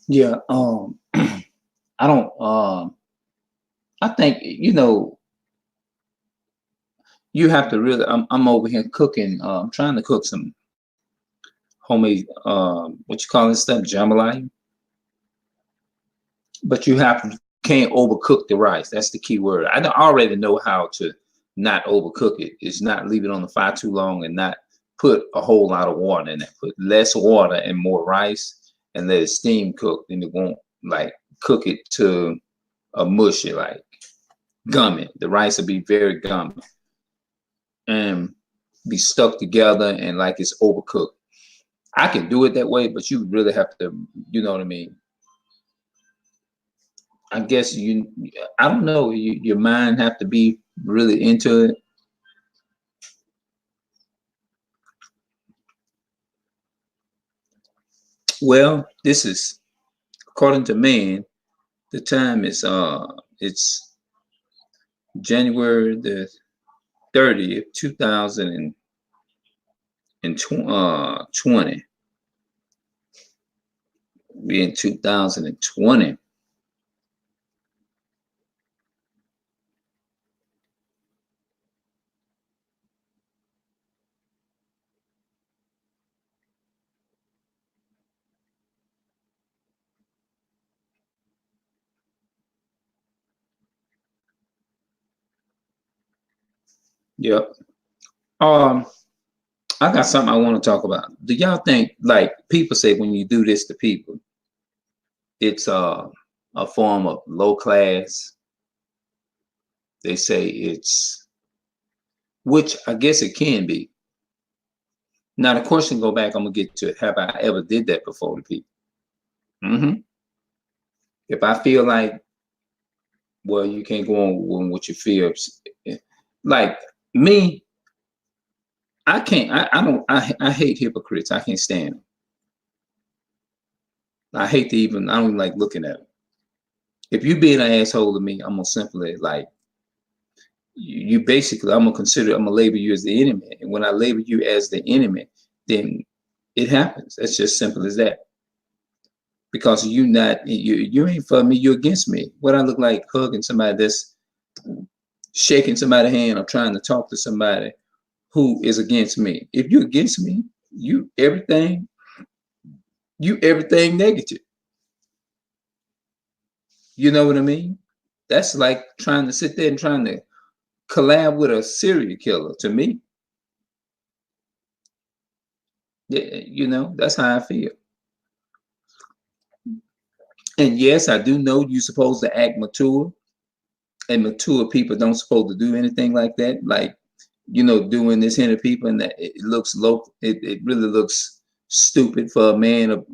Yeah. I don't. I think you have to really. I'm over here cooking. Trying to cook some homemade. What you call this stuff? Jambalaya. But you have to can't overcook the rice. That's the key word. Already know how to not overcook it. It's not leave it on the fire too long and not put a whole lot of water in it. Put less water and more rice and let it steam cook. Then it won't like cook it to a mushy like gummy. The rice will be very gummy and be stuck together and like it's overcooked. I can do it that way, but you really have to, you know what I mean? I guess I don't know, your mind have to be really into it. Well, this is according to man, the time is it's January the 30th, 2020. We in 2020. Yep. Um, I got something I want to talk about. Do y'all think like people say when you do this to people, it's a form of low class? They say it's which I guess it can be. Now the question go back. I'm gonna get to it. Have I ever did that before to people? If I feel like, well, you can't go on with your fears. Like me, I can't. I don't. I hate hypocrites. I can't stand them. I hate to even. I don't even like looking at them. If you being an asshole to me, I'm gonna simply like you. Basically, I'm gonna consider. I'm gonna label you as the enemy. And when I label you as the enemy, then it happens. It's just simple as that. Because you ain't for me, you're against me. What I look like hugging somebody that's shaking somebody's hand or trying to talk to somebody who is against me. If you're against me, you everything negative. You know what I mean? That's like trying to sit there and trying to collab with a serial killer to me. Yeah, that's how I feel. And yes, I do know you're supposed to act mature, and mature people don't supposed to do anything like that. Like, doing this here to people, and that it looks low. It really looks stupid for a man of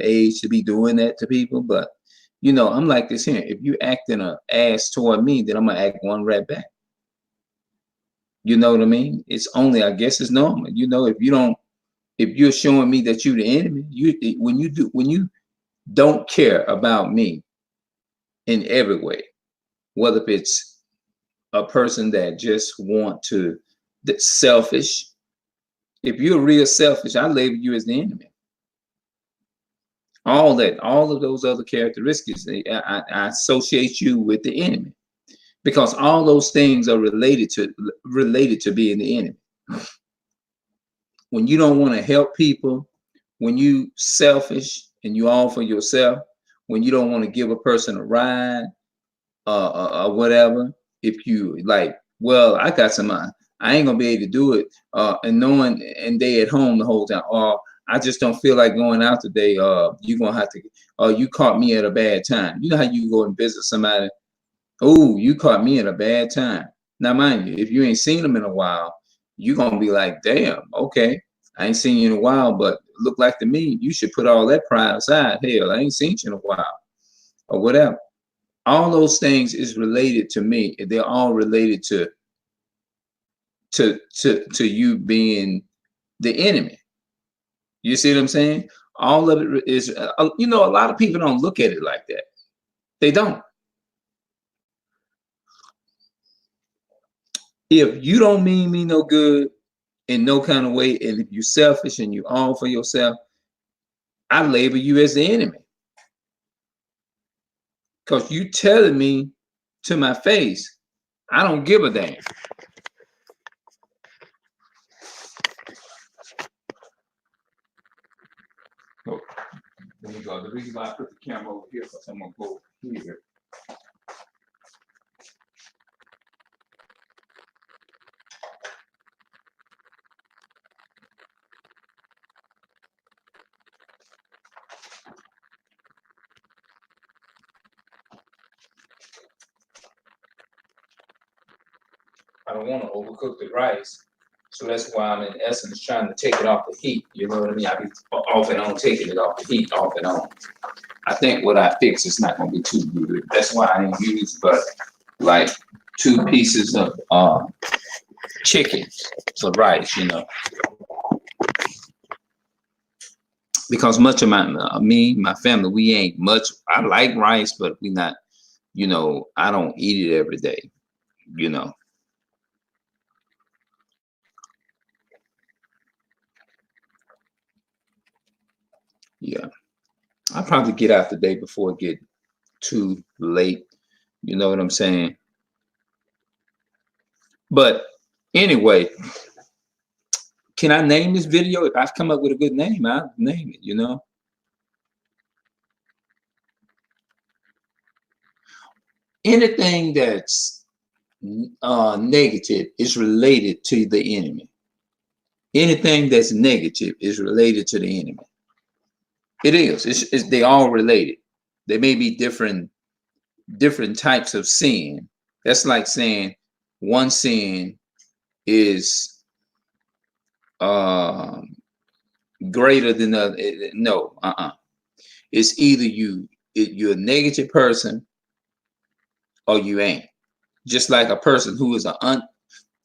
age to be doing that to people. But I'm like this here. If you acting a ass toward me, then I'm gonna act one right back. You know what I mean? It's only, I guess, it's normal. If you're showing me that you're the enemy, when you don't care about me in every way, whether it's a person that just want to that's selfish. If you're real selfish, I label you as the enemy. All of those other characteristics, I associate you with the enemy because all those things are related to being the enemy. When you don't want to help people, when you selfish and you all for yourself, when you don't want to give a person a ride, or whatever, if you like, well, I got some, I ain't gonna be able to do it, and knowing and they at home the whole time, or I just don't feel like going out today. You're gonna have to, you caught me at a bad time. You know how you go and visit somebody. Oh, you caught me at a bad time. Now, mind you, if you ain't seen them in a while, you're gonna be like, damn, okay, I ain't seen you in a while, but look like to me, you should put all that pride aside. Hell, I ain't seen you in a while, or whatever. All those things is related to me. They're all related to you being the enemy. You see what I'm saying? All of it is, a lot of people don't look at it like that. They don't. If you don't mean me no good in no kind of way, and if you're selfish and you all for yourself, I label you as the enemy. Because you telling me to my face, I don't give a damn. Oh, there you go. The reason why I put the camera over here, because I'm going to go here. I don't want to overcook the rice. So that's why I'm in essence trying to take it off the heat. You know what I mean? I be off and on taking it off the heat, off and on. I think what I fix is not going to be too good. That's why I didn't use but like 2 pieces of chicken for rice, you know. Because much of my family, we ain't much. I like rice, but we not, you know, I don't eat it every day, you know. Yeah, I'll probably get out the day before it get too late. You know what I'm saying? But anyway, can I name this video? If I come up with a good name, I'll name it, you know? Anything that's negative is related to the enemy. Anything that's negative is related to the enemy. It is. They all related. They may be different types of sin. That's like saying one sin is greater than the other. No, It's either you're a negative person or you ain't. Just like a person who is an aunt,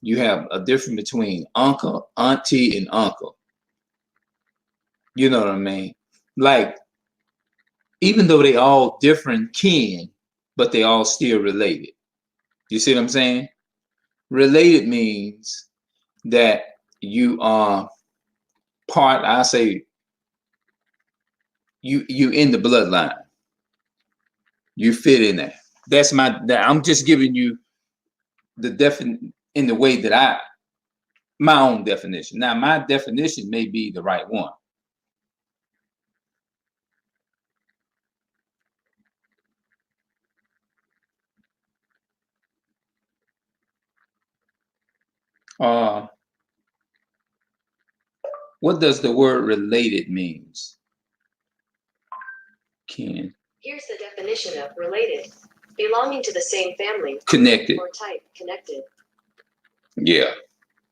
you have a difference between uncle, auntie, and uncle. You know what I mean? Like, even though they all different kin, but they all still related. You see what I'm saying? Related means that you are part, I say, you in the bloodline. You fit in there. I'm just giving you the in the way that my own definition. Now, my definition may be the right one. What does the word related means? Ken. Here's the definition of related. Belonging to the same family. Connected. Or type, connected. Yeah,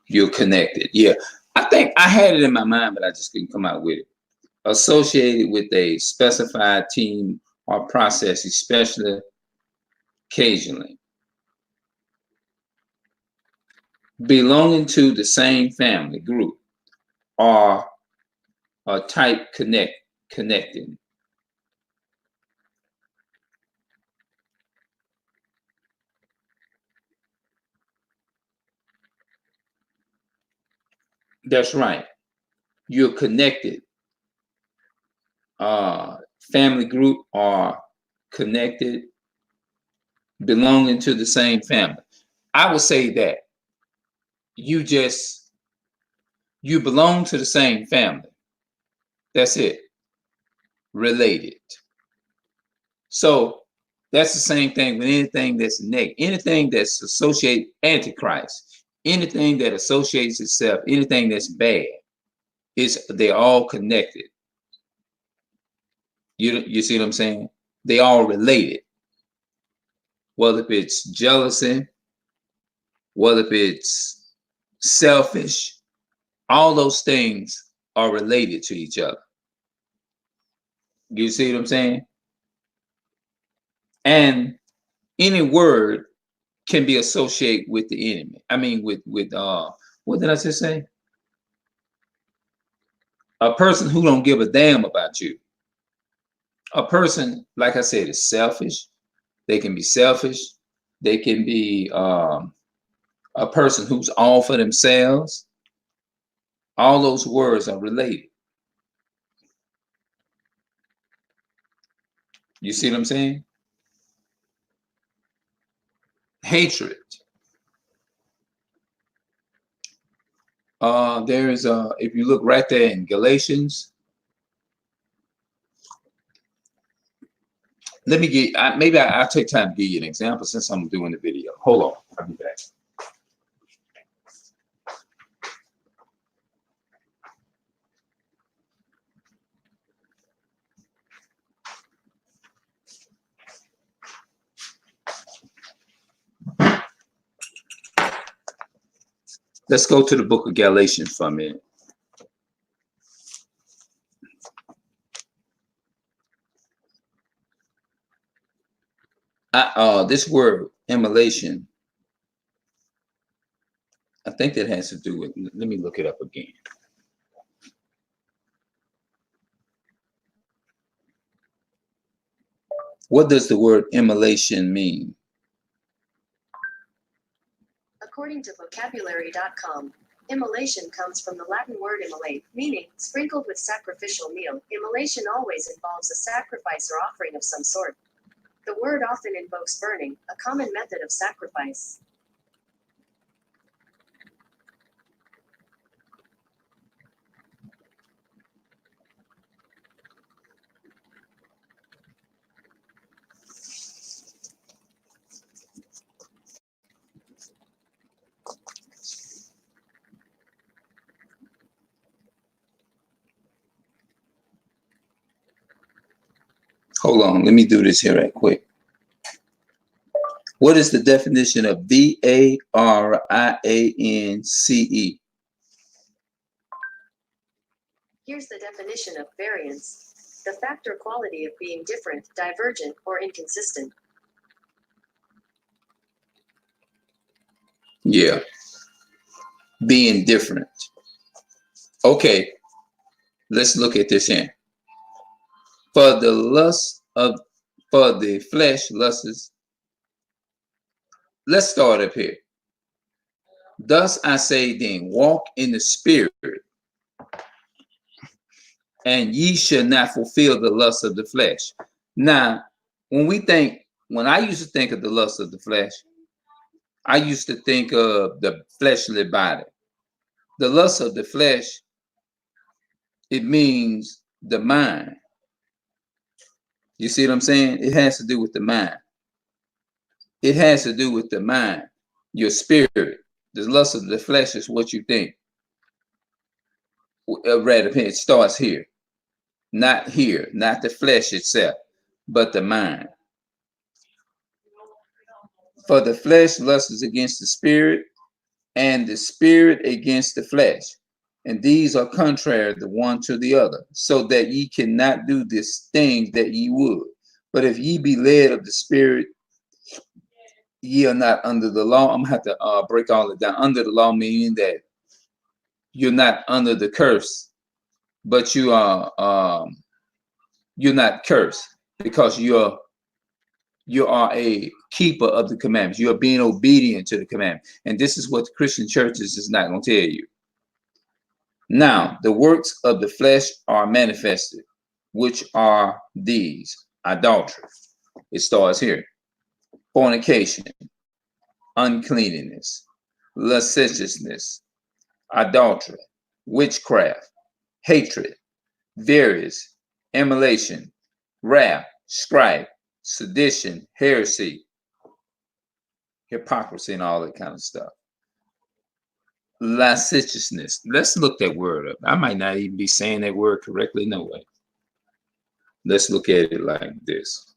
you're connected. Yeah, I think I had it in my mind, but I just couldn't come out with it. Associated with a specified team or process, especially occasionally. Belonging to the same family group or a type connecting. That's right. You're connected. Family group are connected, belonging to the same family. I would say that you belong to the same family. That's it. Related. So that's the same thing with anything that's negative, anything that's associated Antichrist, anything that associates itself, anything that's bad, they're all connected. You see what I'm saying? They all related. Whether if it's jealousy, whether if it's selfish, all those things are related to each other. You see what I'm saying? And any word can be associated with the enemy. I mean, with what did I just say? A person who don't give a damn about you. A person, like I said, is selfish. They can be selfish. They can be a person who's all for themselves. All those words are related. You see what I'm saying? Hatred. There is if you look right there in Galatians, let me get, I'll take time to give you an example since I'm doing the video. Hold on, I'll be back. Let's go to the book of Galatians for a minute. This word, immolation, I think that has to do with, let me look it up again. What does the word immolation mean? According to vocabulary.com, immolation comes from the Latin word immolate, meaning sprinkled with sacrificial meal. Immolation always involves a sacrifice or offering of some sort. The word often invokes burning, a common method of sacrifice. Hold on, let me do this here right quick. What is the definition of variance? Here's the definition of variance: the fact or quality of being different, divergent, or inconsistent. Yeah, being different. Okay, let's look at this here. For the flesh lusts. Let's start up here. Thus I say then, walk in the spirit, and ye shall not fulfill the lust of the flesh. Now, when I used to think of the lust of the flesh, I used to think of the fleshly body. The lust of the flesh, it means the mind. You see what I'm saying? It has to do with the mind. It has to do with the mind, your spirit. The lust of the flesh is what you think. Rather, it starts here. Not here, not the flesh itself, but the mind. For the flesh lusts against the spirit, and the spirit against the flesh. And these are contrary the one to the other, so that ye cannot do this thing that ye would. But if ye be led of the spirit, ye are not under the law. I'm gonna have to break all it down. Under the law, meaning that you're not under the curse, but you are you're not cursed because you are a keeper of the commandments. You are being obedient to the commandment. And this is what the Christian churches is not going to tell you. Now, the works of the flesh are manifested, which are these: adultery. It starts here. Fornication, uncleanness, lasciviousness, adultery, witchcraft, hatred, variance, emulation, wrath, strife, sedition, heresy, hypocrisy, and all that kind of stuff. Lasciviousness. Let's look that word up. I might not even be saying that word correctly. No way. Let's look at it like this.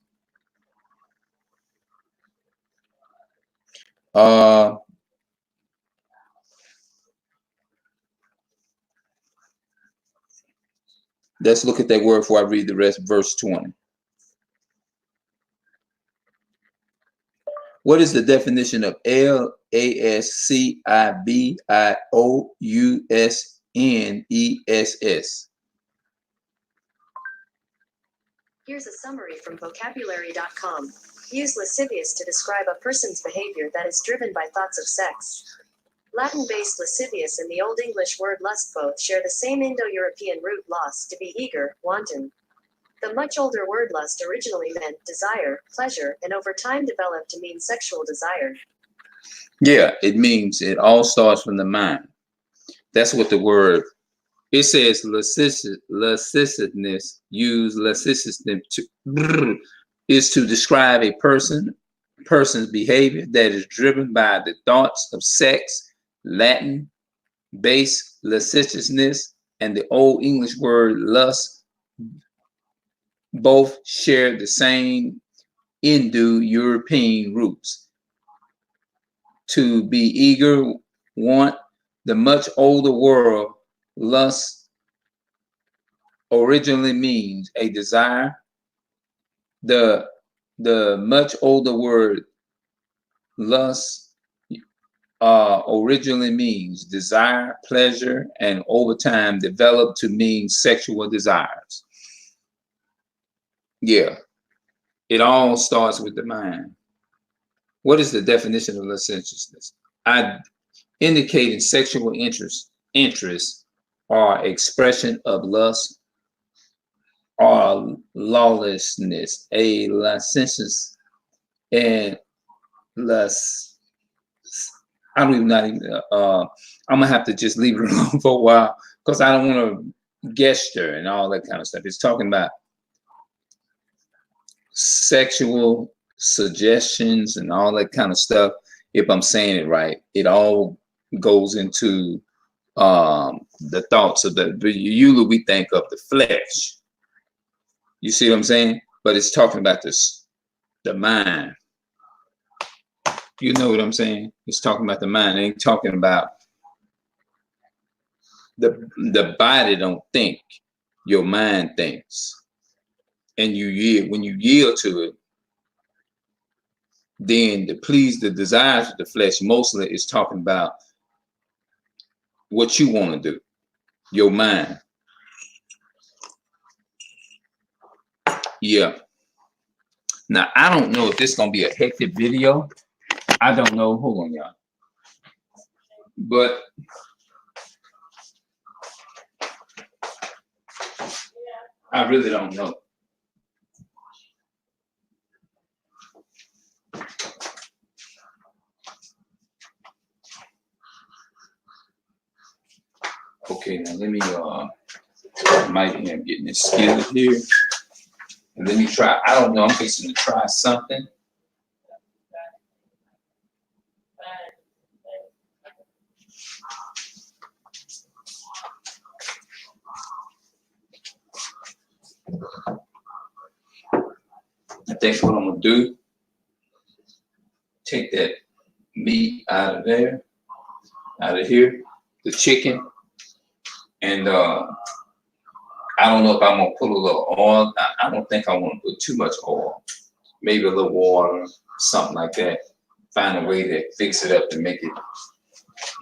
Let's look at that word before I read the rest. Verse 20. What is the definition of lascivious? Here's a summary from vocabulary.com. Use lascivious to describe a person's behavior that is driven by thoughts of sex. Latin-based lascivious and the Old English word lust both share the same Indo-European root los, to be eager, wanton. The much older word lust originally meant desire, pleasure, and over time developed to mean sexual desire. Yeah, it means it all starts from the mind. That's what the word, it says lasciviousness, use lasciviousness is to describe a person's behavior that is driven by the thoughts of sex. Latin base lasciviousness and the Old English word lust both share the same Indo-European roots. To be eager, want. The much older world, lust originally means a desire. The much older word lust originally means desire, pleasure, and over time developed to mean sexual desires. Yeah, it all starts with the mind. What is the definition of lasciviousness? I indicating sexual interest or expression of lust or lawlessness, a licentious and lust. I don't even not even. I'm gonna have to just leave it alone for a while because I don't want to gesture and all that kind of stuff. It's talking about sexual suggestions and all that kind of stuff. If I'm saying it right, it all goes into the thoughts of the. Usually we think of the flesh. You see what I'm saying? But it's talking about this, the mind. You know what I'm saying? It's talking about the mind. It ain't talking about the body don't think. Your mind thinks. And you yield. When you yield to it, then to please the desires of the flesh mostly is talking about what you want to do. Your mind. Yeah. Now I don't know if this is gonna be a hectic video. I don't know. Hold on, y'all. But I really don't know. Okay, now let me might be getting this skilled here. And let me try. I don't know. I'm fixing to try something. I think what I'm gonna do, take that meat out of there, out of here, the chicken, and I don't know if I'm gonna put a little oil. I don't think I want to put too much oil. Maybe a little water, something like that. Find a way to fix it up to make it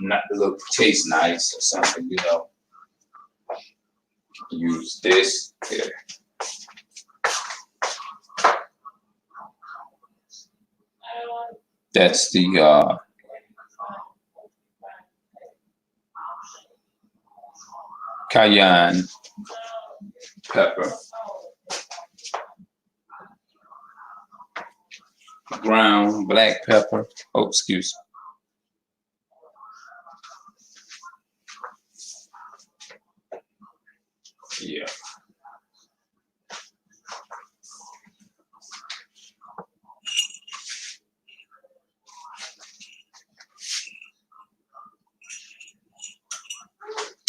not look taste nice or something, you know. Use this here. That's the cayenne pepper, ground black pepper. Oh, excuse me. Yeah.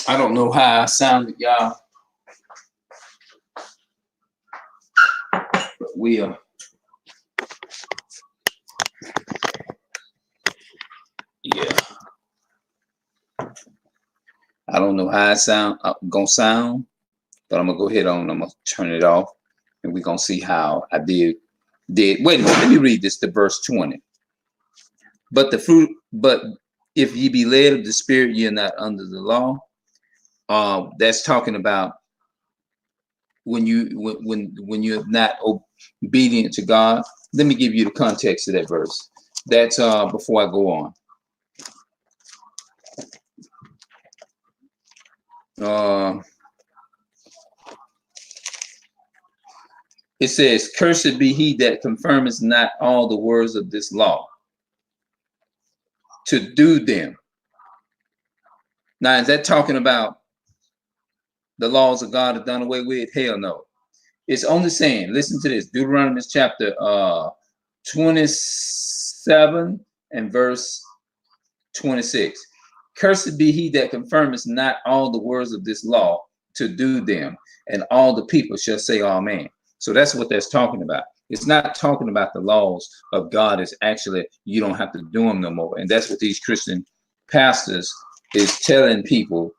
I don't know how I sounded, y'all. But we are. Yeah. I don't know how I'm gonna sound, but I'm gonna go ahead on. I'm gonna turn it off, and we're gonna see how I did. Wait a minute. Let me read this. The verse 20. But if ye be led of the Spirit, you're not under the law. That's talking about when you're not obedient to God. Let me give you the context of that verse. That's before I go on. It says, "Cursed be he that confirmeth not all the words of this law." to do them. Now, is that talking about the laws of God are done away with? Hell no. It's only saying, listen to this, Deuteronomy chapter 27 and verse 26. Cursed be he that confirmeth not all the words of this law to do them, and all the people shall say amen. So that's what that's talking about. It's not talking about the laws of God. It's actually, you don't have to do them no more. And that's what these Christian pastors is telling people.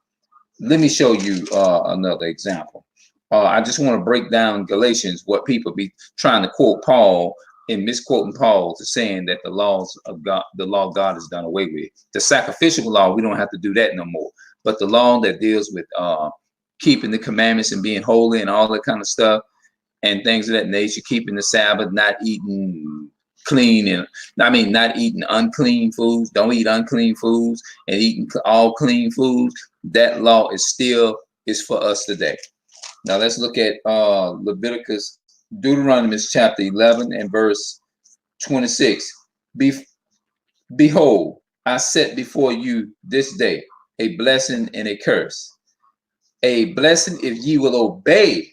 Let me show you another example. I just want to break down Galatians, what people be trying to quote Paul and misquoting Paul to saying that the laws of God, the law of God is done away with. The sacrificial law, we don't have to do that no more. But the law that deals with keeping the commandments and being holy and all that kind of stuff and things of that nature, keeping the Sabbath, not eating clean and not eating unclean foods, don't eat unclean foods and eating all clean foods. That law is for us today. Now let's look at Deuteronomy chapter 11 and verse 26. Behold, I set before you this day a blessing and a curse. A blessing if ye will obey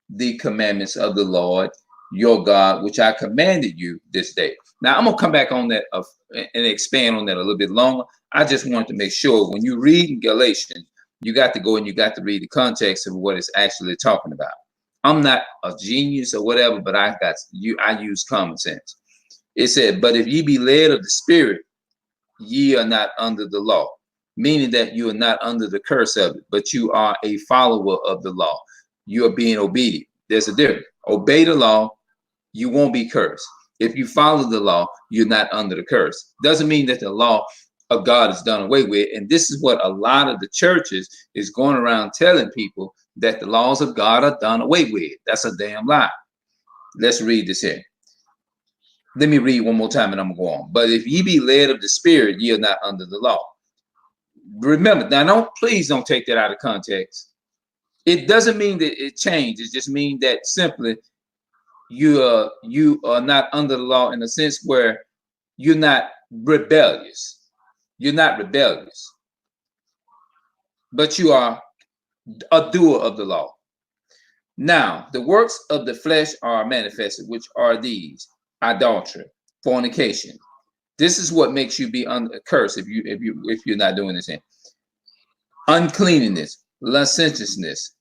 the commandments of the Lord your God, which I commanded you this day. Now I'm gonna come back on that and expand on that a little bit longer. I just wanted to make sure when you read in Galatians, you got to go and you got to read the context of what it's actually talking about. I'm not a genius or whatever, but I use common sense. It said, but if ye be led of the Spirit, ye are not under the law, meaning that you are not under the curse of it, but you are a follower of the law. You are being obedient. There's a difference. Obey the law, you won't be cursed. If you follow the law, you're not under the curse. Doesn't mean that the law of God is done away with. And this is what a lot of the churches is going around telling people, that the laws of God are done away with. That's a damn lie. Let's read this here. Let me read one more time and I'm gonna go on. But if ye be led of the Spirit, ye are not under the law. Remember, now please don't take that out of context. It doesn't mean that it changed. It just means that simply you are not under the law in a sense where you're not rebellious. You're not rebellious, but you are a doer of the law. Now, the works of the flesh are manifested, which are these: adultery, fornication. This is what makes you be cursed if you're not doing this. Uncleanness, licentiousness.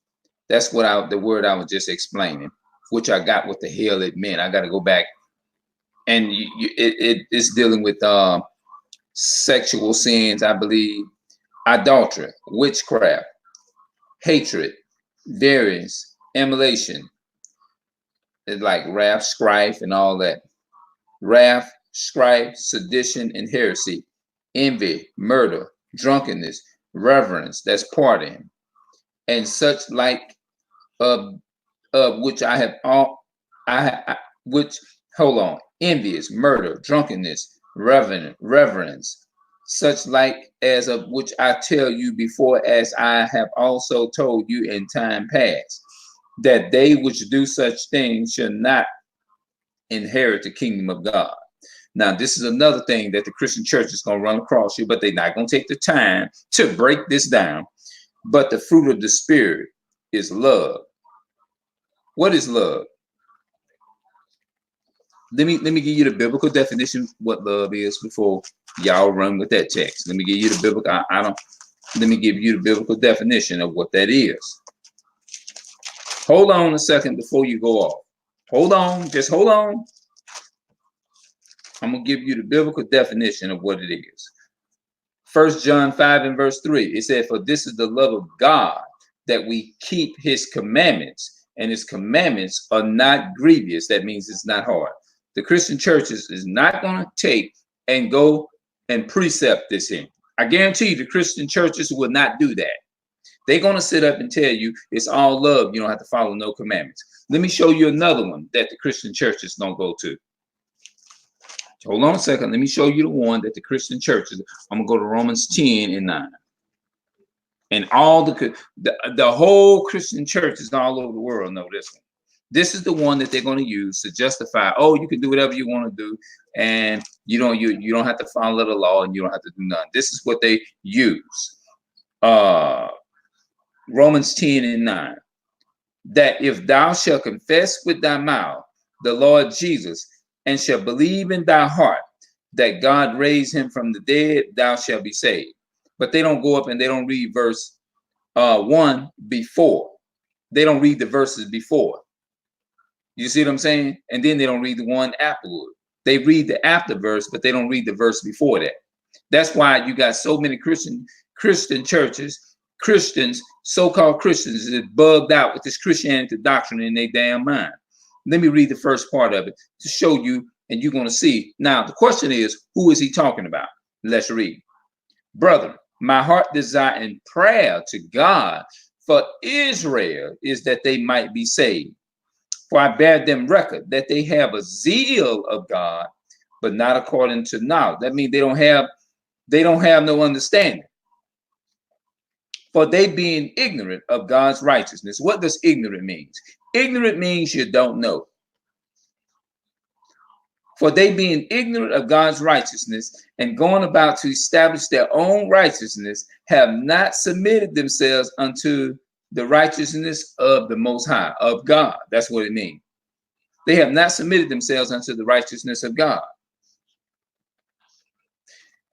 That's what the word I was just explaining, which I got what the hell it meant. I got to go back, and it's dealing with sexual sins, I believe, adultery, witchcraft, hatred, variance, emulation. It's like wrath, strife, and all that. Wrath, strife, sedition, and heresy, envy, murder, drunkenness, reverence, that's partying, and such like which I have envious, murder, drunkenness, reverence, such like as of which I tell you before, as I have also told you in time past, that they which do such things shall not inherit the kingdom of God. Now, this is another thing that the Christian church is going to run across you, but they're not going to take the time to break this down. But the fruit of the Spirit is love. What is love? Let me give you the biblical definition of what love is before y'all run with that text. Let me give you the biblical. Let me give you the biblical definition of what that is. Hold on a second before you go off. Hold on, just hold on. I'm gonna give you the biblical definition of what it is. 1 John 5 and verse 3. It said, "For this is the love of God, that we keep His commandments, and His commandments are not grievous." That means it's not hard. The Christian church is not going to take and go and precept this in. I guarantee you the Christian churches will not do that. They're going to sit up and tell you it's all love. You don't have to follow no commandments. Let me show you another one that the Christian churches don't go to. Hold on a second. Let me show you the one that the Christian churches. I'm going to go to Romans 10 and 9. And all the whole Christian churches all over the world know this one. This is the one that they're going to use to justify, oh, you can do whatever you want to do, and you don't have to follow the law, and you don't have to do nothing. This is what they use. Romans 10:9. That if thou shalt confess with thy mouth the Lord Jesus, and shalt believe in thy heart that God raised him from the dead, thou shalt be saved. But they don't go up and they don't read verse 1 before. They don't read the verses before. You see what I'm saying? And then they don't read the one afterward. They read the after verse, but they don't read the verse before that. That's why you got so many Christian churches, Christians, so-called Christians, that bugged out with this Christianity doctrine in their damn mind. Let me read the first part of it to show you, and you're going to see. Now, the question is, who is he talking about? Let's read. Brother, my heart desire and prayer to God for Israel is that they might be saved. For I bear them record that they have a zeal of God, but not according to knowledge. That means they don't have no understanding. For they being ignorant of God's righteousness. What does ignorant mean? Ignorant means you don't know. For they being ignorant of God's righteousness and going about to establish their own righteousness, have not submitted themselves unto the righteousness of the Most High, of God. That's what it means. They have not submitted themselves unto the righteousness of God.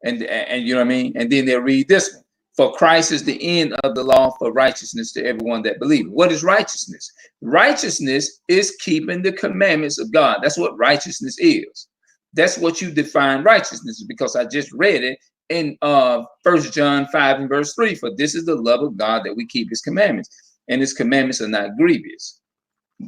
And you know what I mean? And then they'll read this one. For Christ is the end of the law for righteousness to everyone that believes. What is righteousness? Righteousness is keeping the commandments of God. That's what righteousness is. That's what you define righteousness, because I just read it in 1 John 5 and verse 3. For this is the love of God, that we keep his commandments, and his commandments are not grievous.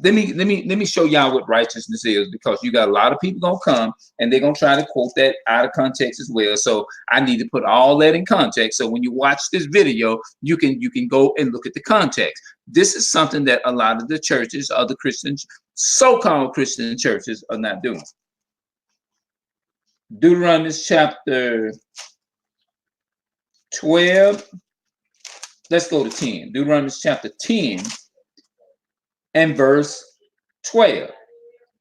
Let me show y'all what righteousness is, because you got a lot of people gonna come and they're gonna try to quote that out of context as well. So I need to put all that in context. So when you watch this video, you can go and look at the context. This is something that a lot of the churches, other Christians, so-called Christian churches, are not doing. Deuteronomy chapter 12. Let's go to 10. Deuteronomy chapter 10. And verse 12.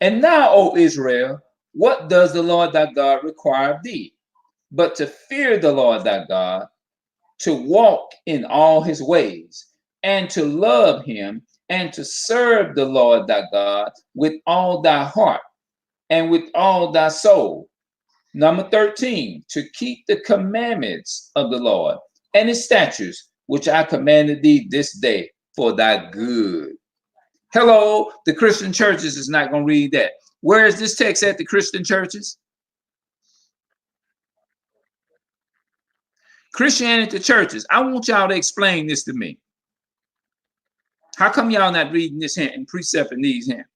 And now, O Israel, what does the Lord thy God require of thee? But to fear the Lord thy God, to walk in all his ways, and to love him, and to serve the Lord thy God with all thy heart and with all thy soul. Number 13, to keep the commandments of the Lord and his statutes, which I commanded thee this day for thy good. Hello, the Christian churches is not going to read that. Where is this text at, the Christian churches? Christianity churches, I want y'all to explain this to me. How come y'all not reading this here and precepting these here?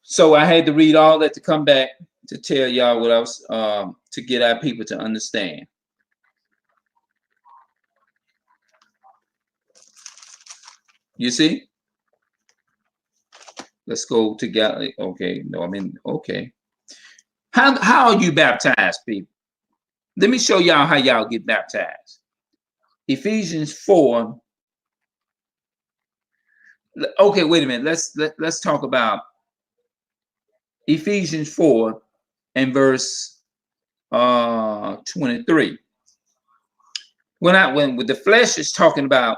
So I had to read all that to come back to tell y'all what I was, to get our people to understand. You see? Let's go together. Okay, no, I mean, okay. How are you baptized, people? Let me show y'all how y'all get baptized. Ephesians 4. Okay, wait a minute. Let's talk about Ephesians 4 and verse 23. When the flesh is talking about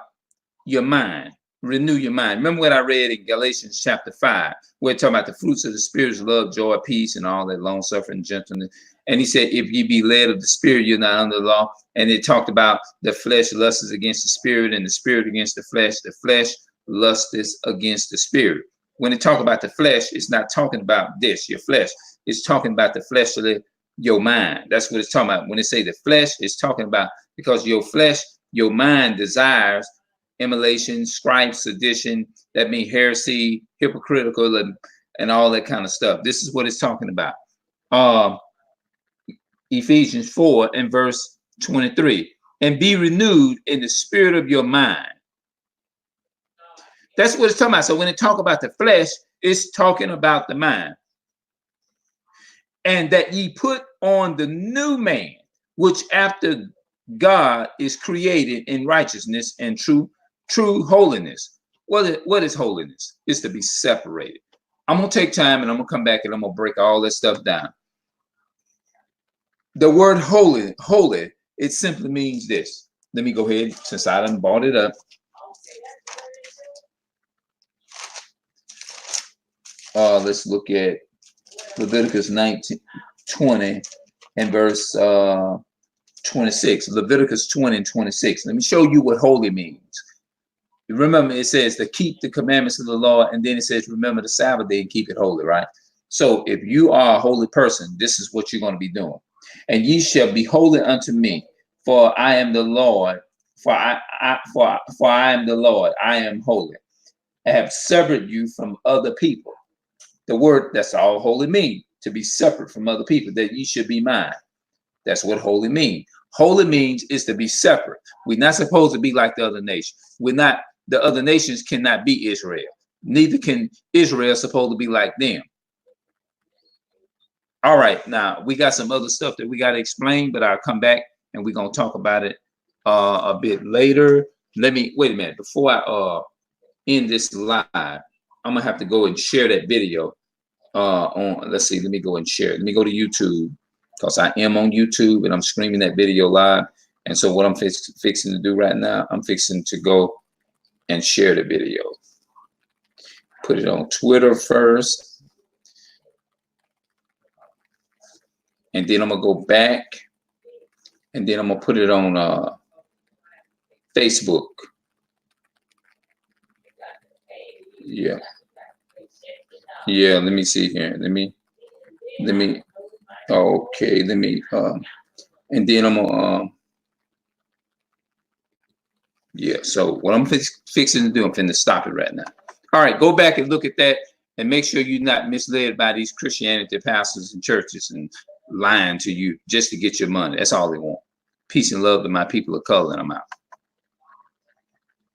your mind, renew your mind. Remember what I read in Galatians chapter 5, where it's talking about the fruits of the Spirit, love, joy, peace, and all that, long suffering, gentleness. And he said, if ye be led of the Spirit, you're not under the law. And it talked about the flesh lusts against the Spirit, and the Spirit against the flesh lusteth against the Spirit. When it talk about the flesh, it's not talking about this, your flesh. It's talking about the fleshly, your mind. That's what it's talking about. When it say the flesh, it's talking about, because your flesh, your mind desires immolation, strife, sedition, that means heresy, hypocritical, and all that kind of stuff. This is what it's talking about. Ephesians 4 and verse 23. And be renewed in the spirit of your mind. That's what it's talking about. So when it talk about the flesh, it's talking about the mind. And that ye put on the new man, which after God is created in righteousness and true holiness. What is holiness? It's to be separated. I'm going to take time and I'm going to come back and I'm going to break all this stuff down. The word holy, it simply means this. Let me go ahead, since I done brought it up. Let's look at Leviticus 20 and verse 26. Leviticus 20 and 26. Let me show you what holy means. Remember, it says to keep the commandments of the Lord, and then it says remember the Sabbath day and keep it holy, right? So if you are a holy person, this is what you're going to be doing. And ye shall be holy unto me, for I am the Lord, for I am the Lord, I am holy. I have severed you from other people. The word, that's all holy mean, to be separate from other people, that ye should be mine. That's what holy means. Holy means is to be separate. We're not supposed to be like the other nations. The other nations cannot be Israel. Neither can Israel supposed to be like them. All right, now we got some other stuff that we got to explain, but I'll come back and we're going to talk about it a bit later. Wait a minute. Before I end this live, I'm going to have to go and share that video let's see, let me go and share it. Let me go to YouTube, because I am on YouTube and I'm streaming that video live. And so what I'm fixing to do right now, I'm fixing to go and share the video. Put it on Twitter first. And then I'm going to go back. And then I'm going to put it on Facebook. Yeah. Yeah, let me see here. And then I'm gonna yeah, so what I'm fixing to do, I'm finna stop it right now. All right, go back and look at that and make sure you're not misled by these Christianity pastors and churches and lying to you just to get your money. That's all they want. Peace and love to my people of color, and I'm out.